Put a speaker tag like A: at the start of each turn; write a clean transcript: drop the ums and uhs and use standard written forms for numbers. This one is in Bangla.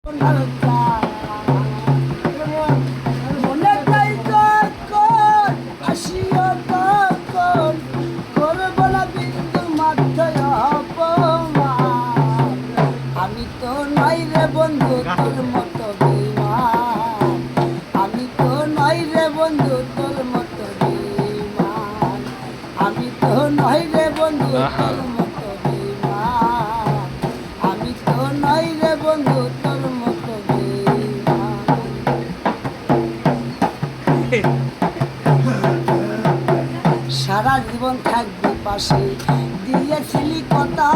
A: আমি তো নই রে বন্ধু তোর মতো বেঈমান, আমি তো নই রে বন্ধু তোর মতো বেঈমান, আমি তো নই রে বন্ধু তোর মতো বেঈমান, আমি তো নই রে বন্ধু তোর মতো বেঈমান। সারা জীবন থাকবি পাশে, দিয়েছিলি কথা